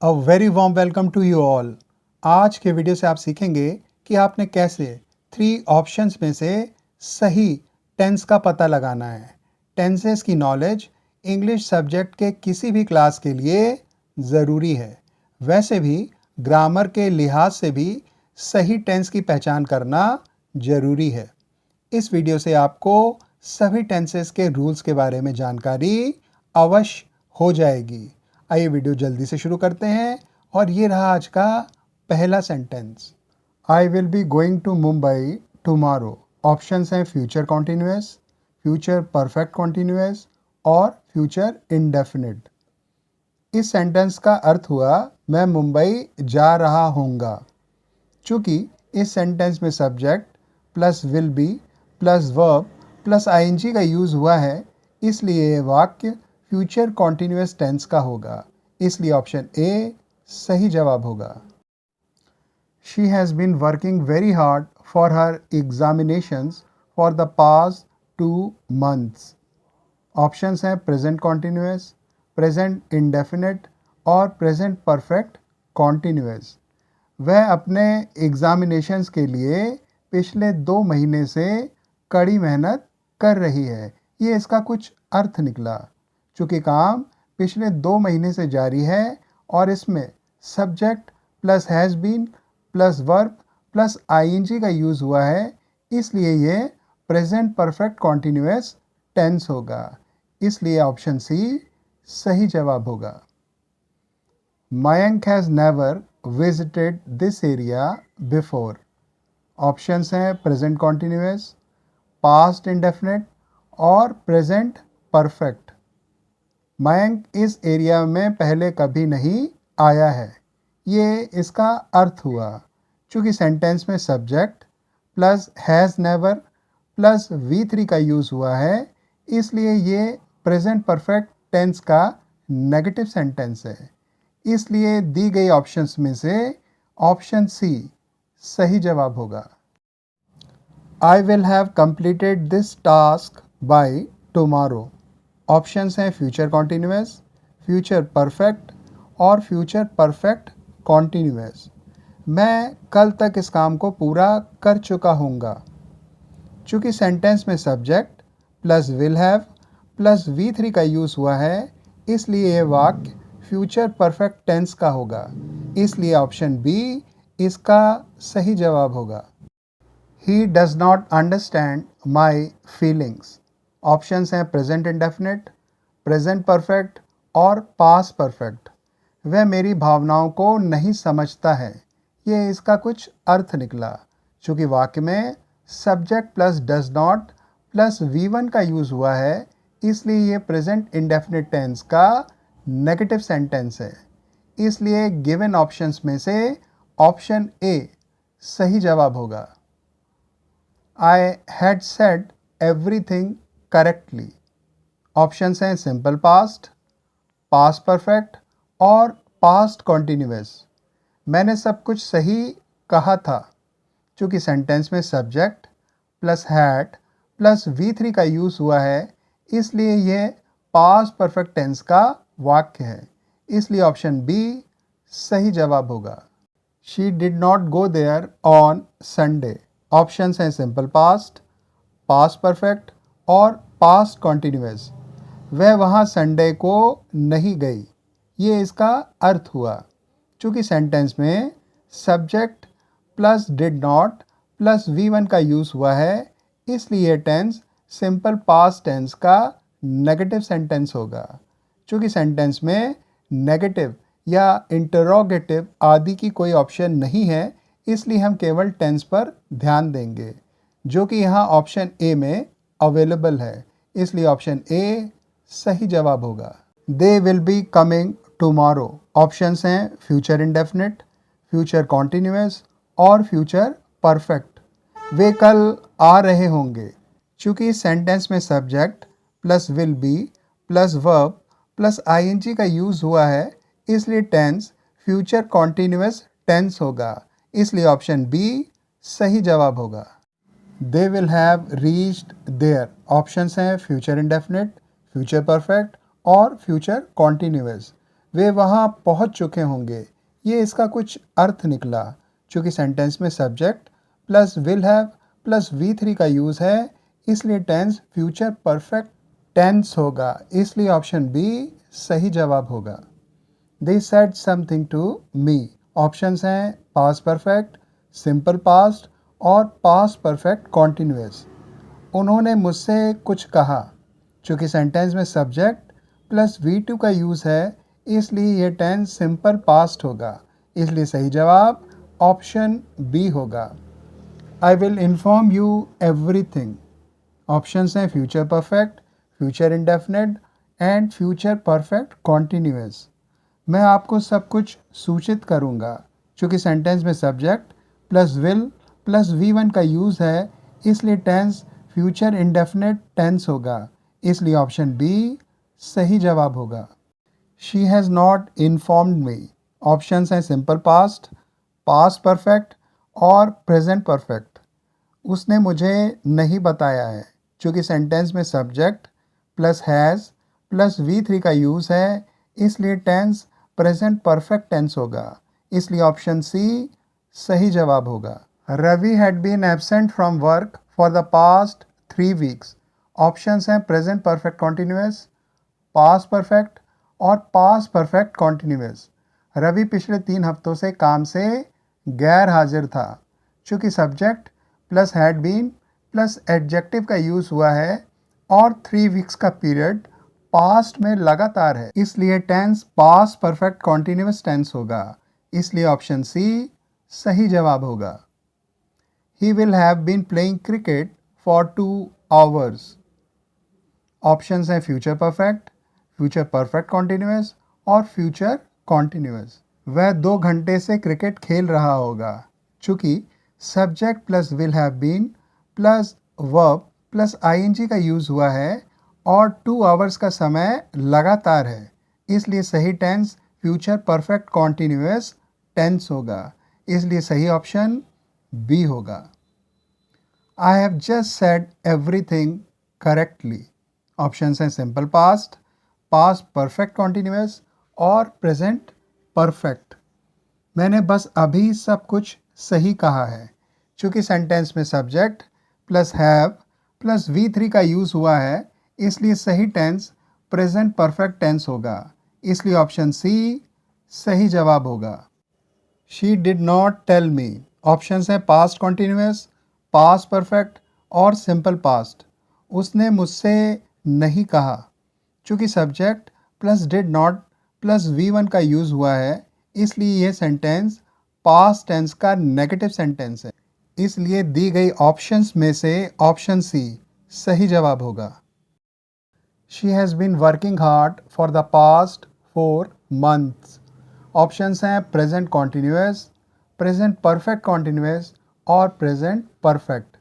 A very warm welcome to you all. आज के video से आप सीखेंगे कि आपने कैसे 3 ऑप्शंस में से सही टेंस का पता लगाना है। टेंसेस की नॉलेज इंग्लिश सब्जेक्ट के किसी भी क्लास के लिए ज़रूरी है। वैसे भी ग्रामर के लिहाज से भी सही टेंस की पहचान करना ज़रूरी है। इस वीडियो से आपको सभी टेंसेस के रूल्स के बारे में जानकारी अवश्य हो जाएगी। आइए वीडियो जल्दी से शुरू करते हैं और ये रहा आज का पहला sentence. I will be going to Mumbai tomorrow. Options हैं future continuous, future perfect continuous और फ्यूचर इंडेफिनिट। इस सेंटेंस का अर्थ हुआ मैं मुंबई जा रहा हूँगा। चूँकि इस सेंटेंस में subject plus will be plus verb plus ING का यूज़ हुआ है, इसलिए ये वाक्य फ्यूचर कॉन्टिन्यूअस टेंस का होगा। इसलिए ऑप्शन ए सही जवाब होगा। She has been working very hard for her examinations for the past 2 months। Options हैं प्रेजेंट कॉन्टिन्यूअस, प्रेजेंट इंडेफिनिट और प्रेजेंट परफेक्ट कॉन्टिन्यूअस। वह अपने एग्ज़ामिनेशंस के लिए पिछले 2 महीने से कड़ी मेहनत कर रही है। ये इसका कुछ अर्थ निकला। चूँकि काम पिछले 2 महीने से जारी है और इसमें subject plus has been plus verb plus ING का यूज़ हुआ है, इसलिए ये प्रेजेंट परफेक्ट कॉन्टिन्यूअस टेंस होगा। इसलिए ऑप्शन सी सही जवाब होगा। Mayank has never visited this area before. Options हैं प्रेजेंट कॉन्टिन्यूअस, पास्ट इंडेफिनिट और प्रेजेंट परफेक्ट। मयंक इस एरिया में पहले कभी नहीं आया है। ये इसका अर्थ हुआ। चूँकि सेंटेंस में subject plus has never plus V3 का यूज़ हुआ है, इसलिए ये प्रेजेंट परफेक्ट टेंस का नेगेटिव सेंटेंस है। इसलिए दी गई ऑप्शंस में से ऑप्शन सी सही जवाब होगा। I will have completed this task by tomorrow. Options हैं फ्यूचर कॉन्टिन्यूअस, फ्यूचर परफेक्ट और फ्यूचर परफेक्ट कॉन्टिन्यूअस। मैं कल तक इस काम को पूरा कर चुका हूँगा। चूँकि सेंटेंस में subject plus will have plus V3 का यूज़ हुआ है, इसलिए यह वाक्य फ्यूचर परफेक्ट टेंस का होगा। इसलिए ऑप्शन बी इसका सही जवाब होगा। He does not understand my feelings. Options हैं प्रेजेंट इंडेफिनिट, प्रेजेंट परफेक्ट और पास्ट परफेक्ट। वह मेरी भावनाओं को नहीं समझता है। ये इसका कुछ अर्थ निकला। चूँकि वाक्य में subject plus does not plus V1 का यूज़ हुआ है, इसलिए ये प्रेजेंट इंडेफिनिट टेंस का नेगेटिव सेंटेंस है। इसलिए गिवन ऑप्शंस में से ऑप्शन ए सही जवाब होगा। I had said everything correctly. Options हैं सिंपल पास्ट, पास्ट परफेक्ट और पास्ट कॉन्टिन्यूअस। मैंने सब कुछ सही कहा था। चूँकि सेंटेंस में subject plus had plus V3 का यूज़ हुआ है, इसलिए यह पास्ट परफेक्ट टेंस का वाक्य है। इसलिए ऑप्शन बी सही जवाब होगा। She did not go there on Sunday. Options हैं सिंपल पास्ट, पास्ट परफेक्ट और पास्ट कॉन्टिन्यूअस। वह वहाँ संडे को नहीं गई। ये इसका अर्थ हुआ। चूँकि सेंटेंस में subject plus did not plus V1 का यूज़ हुआ है, इसलिए टेंस सिंपल पास्ट टेंस का नेगेटिव सेंटेंस होगा। चूँकि सेंटेंस में नेगेटिव या इंटरोगेटिव आदि की कोई ऑप्शन नहीं है, इसलिए हम केवल टेंस पर ध्यान देंगे, जो कि यहाँ ऑप्शन ए में अवेलेबल है। इसलिए ऑप्शन ए सही जवाब होगा। They will be coming tomorrow. Options हैं फ्यूचर इंडेफिनिट, फ्यूचर कॉन्टिन्यूअस और फ्यूचर परफेक्ट। वे कल आ रहे होंगे। चूँकि इस सेंटेंस में subject plus will be plus verb plus ING का यूज़ हुआ है, इसलिए टेंस फ्यूचर कॉन्टिन्यूअस टेंस होगा। इसलिए ऑप्शन बी सही जवाब होगा। They will have reached there. Options हैं फ्यूचर इंडेफिनिट, फ्यूचर परफेक्ट और फ्यूचर कॉन्टिन्यूअस। वे वहाँ पहुँच चुके होंगे। ये इसका कुछ अर्थ निकला। चूँकि सेंटेंस में subject plus will have plus V3 का यूज़ है, इसलिए टेंस फ्यूचर परफेक्ट टेंस होगा। इसलिए ऑप्शन बी सही जवाब होगा। They said something to me. Options हैं पास्ट परफेक्ट, सिंपल पास्ट और पास्ट परफेक्ट कॉन्टिन्यूअस। उन्होंने मुझसे कुछ कहा। चूँकि सेंटेंस में सब्जेक्ट प्लस V2 का यूज़ है, इसलिए ये टेंस सिंपल पास्ट होगा। इसलिए सही जवाब ऑप्शन बी होगा। I will inform you everything. Options हैं future perfect, future indefinite and future perfect continuous. मैं आपको सब कुछ सूचित करूँगा। चूँकि सेंटेंस में subject plus will plus V1 का यूज़ है, इसलिए टेंस फ्यूचर इंडेफिनिट टेंस होगा। इसलिए ऑप्शन बी सही जवाब होगा। She has not informed me. Options हैं सिंपल पास्ट, पास्ट परफेक्ट और प्रेजेंट परफेक्ट। उसने मुझे नहीं बताया है। चूँकि सेंटेंस में subject plus has plus V3 का यूज़ है, इसलिए टेंस प्रेजेंट परफेक्ट टेंस होगा। इसलिए ऑप्शन सी सही जवाब होगा। Ravi had been absent from work for the past 3 weeks. Options हैं present perfect continuous, past perfect और पास्ट परफेक्ट कॉन्टिन्यूअस। रवि पिछले 3 हफ्तों से काम से गैर हाजिर था। चूँकि subject plus had been plus adjective का यूज़ हुआ है और 3 वीक्स का पीरियड पास्ट में लगातार है, इसलिए tense past perfect continuous tense होगा। इसलिए ऑप्शन सी सही जवाब होगा। He will have been playing cricket for 2 hours. Options हैं future perfect, future perfect continuous और फ्यूचर कॉन्टिन्यूअस। वह 2 घंटे से क्रिकेट खेल रहा होगा। चूँकि subject plus will have been plus verb plus ING का यूज़ हुआ है और 2 आवर्स का समय लगातार है, इसलिए सही tense future perfect continuous tense होगा। इसलिए सही ऑप्शन बी होगा। I have just said everything correctly. Options हैं simple past, past perfect continuous और प्रेजेंट परफेक्ट। मैंने बस अभी सब कुछ सही कहा है। चूँकि सेंटेंस में subject plus have plus V3 का यूज़ हुआ है, इसलिए सही टेंस प्रेजेंट परफेक्ट टेंस होगा। इसलिए ऑप्शन सी सही जवाब होगा। She did not tell me. Options हैं पास्ट कॉन्टिन्यूअस, पास्ट परफेक्ट और सिंपल पास्ट। उसने मुझसे नहीं कहा। चूँकि subject plus did not plus V1 का यूज़ हुआ है, इसलिए यह सेंटेंस पास्ट टेंस का नेगेटिव सेंटेंस है। इसलिए दी गई ऑप्शंस में से ऑप्शन सी सही जवाब होगा। She has been working hard for the past 4 months। Options हैं present continuous, present perfect continuous और प्रेजेंट परफेक्ट।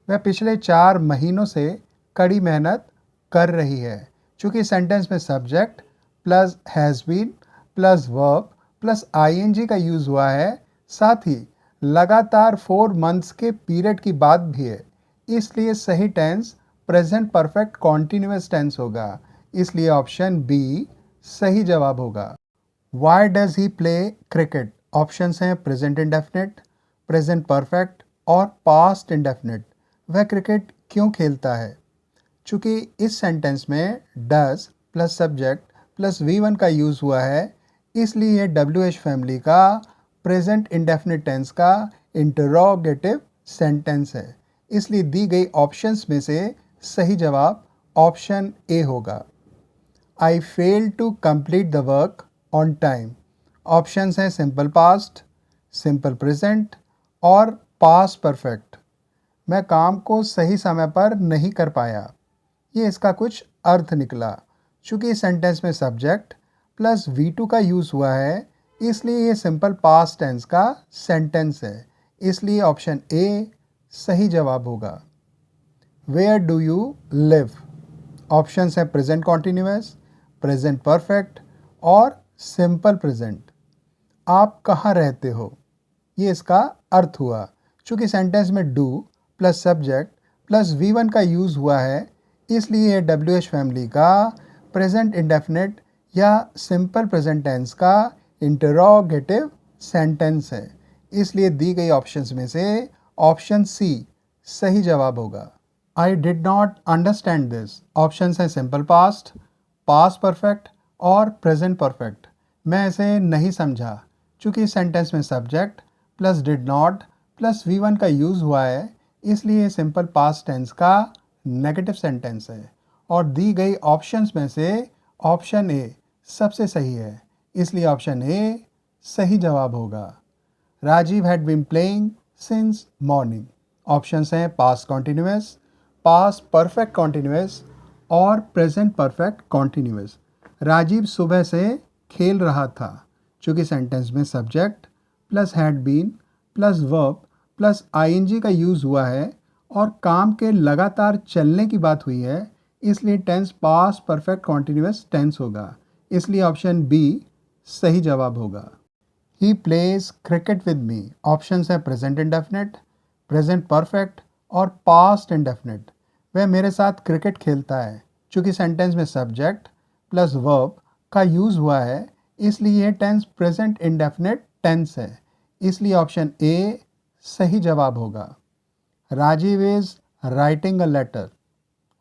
वह पिछले 4 महीनों से कड़ी मेहनत कर रही है। चूँकि सेंटेंस में subject plus has been plus verb plus ING का यूज़ हुआ है, साथ ही लगातार 4 मंथ्स के पीरियड की बात भी है, इसलिए सही tense present perfect continuous tense होगा। इसलिए ऑप्शन बी सही जवाब होगा। Why does he play cricket. Options हैं प्रेजेंट इंडेफिनिट, प्रेजेंट परफेक्ट और पास्ट इंडेफिनिट। वह क्रिकेट क्यों खेलता है? चूँकि इस सेंटेंस में does plus subject plus V1 का यूज़ हुआ है, इसलिए यह WH फैमिली का प्रेजेंट इंडेफिनिट टेंस का इंटरोगेटिव सेंटेंस है। इसलिए दी गई ऑप्शंस में से सही जवाब ऑप्शन ए होगा। I fail to complete the work on time. Options हैं सिंपल पास्ट, सिंपल प्रेजेंट और पास्ट परफेक्ट। मैं काम को सही समय पर नहीं कर पाया। ये इसका कुछ अर्थ निकला। चूँकि इस सेंटेंस में सब्जेक्ट प्लस V2 का यूज़ हुआ है, इसलिए ये सिंपल पास्ट टेंस का सेंटेंस है। इसलिए ऑप्शन ए सही जवाब होगा। Where do you live. Options हैं प्रेजेंट कॉन्टिन्यूअस, प्रेजेंट परफेक्ट और सिंपल प्रेजेंट। आप कहाँ रहते हो? ये इसका अर्थ हुआ। चूँकि सेंटेंस में do plus subject plus V1 का यूज़ हुआ है, इसलिए WH फैमिली का प्रेजेंट इंडेफिनिट या सिंपल प्रेजेंट टेंस का इंटरोगेटिव सेंटेंस है। इसलिए दी गई ऑप्शंस में से ऑप्शन सी सही जवाब होगा। I did not understand this. Options हैं सिंपल पास्ट, पास्ट परफेक्ट और प्रेजेंट परफेक्ट। मैं इसे नहीं समझा। चूँकि इस सेंटेंस में subject plus did not plus V1 का यूज़ हुआ है, इसलिए सिंपल पास्ट टेंस का नेगेटिव सेंटेंस है। और दी गई ऑप्शंस में से ऑप्शन ए सबसे सही है, इसलिए ऑप्शन ए सही जवाब होगा। Rajiv had been playing since morning. Options हैं past continuous, past perfect continuous और प्रेजेंट परफेक्ट कॉन्टिन्यूस। राजीव सुबह से खेल रहा था। चूँकि सेंटेंस में subject plus had been plus verb plus ING का यूज़ हुआ है और काम के लगातार चलने की बात हुई है, इसलिए tense past perfect continuous tense होगा। इसलिए ऑप्शन बी सही जवाब होगा। He plays cricket with me. Options हैं प्रेजेंट इंडेफिनिट, प्रेजेंट परफेक्ट और पास्ट इंडेफिनिट। वह मेरे साथ क्रिकेट खेलता है। चूँकि सेंटेंस में सब्जेक्ट प्लस वर्ब का यूज़ हुआ है, इसलिए यह टेंस प्रेजेंट इंडेफिनिट टेंस है। इसलिए ऑप्शन ए सही जवाब होगा। Rajiv is writing a letter.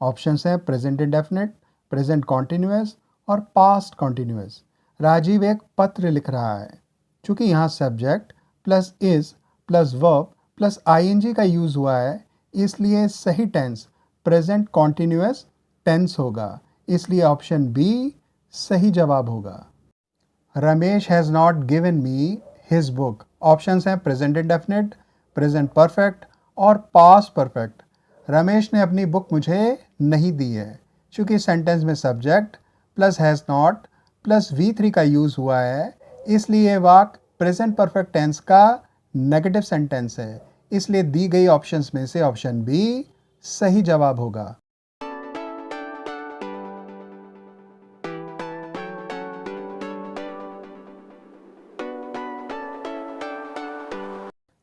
Options हैं प्रेजेंट इंडेफिनिट, प्रेजेंट कॉन्टिन्यूस और पास्ट कॉन्टिन्यूस। राजीव एक पत्र लिख रहा है। चूँकि यहाँ subject plus is plus verb plus ING का यूज़ हुआ है, इसलिए सही टेंस प्रेजेंट कॉन्टिन्यूस टेंस होगा। इसलिए ऑप्शन बी सही जवाब होगा। Ramesh has not given me his book. Options हैं प्रेजेंट इंडेफिनिट, प्रेजेंट परफेक्ट और पास्ट परफेक्ट। रमेश ने अपनी बुक मुझे नहीं दी है। चूँकि सेंटेंस में subject plus has not plus V3 का यूज़ हुआ है, इसलिए यह वाक्य प्रेजेंट परफेक्ट टेंस का नेगेटिव सेंटेंस है। इसलिए दी गई ऑप्शंस में से ऑप्शन बी सही जवाब होगा।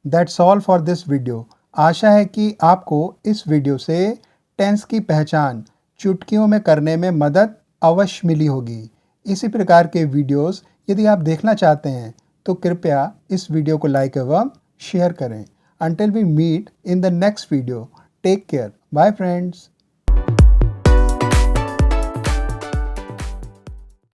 That's all for this video. आशा है कि आपको इस वीडियो से टेंस की पहचान चुटकियों में करने में मदद अवश्य मिली होगी। इसी प्रकार के वीडियोस यदि आप देखना चाहते हैं तो कृपया इस वीडियो को लाइक एवं शेयर करें। Until we meet in the next video, take care. Bye friends.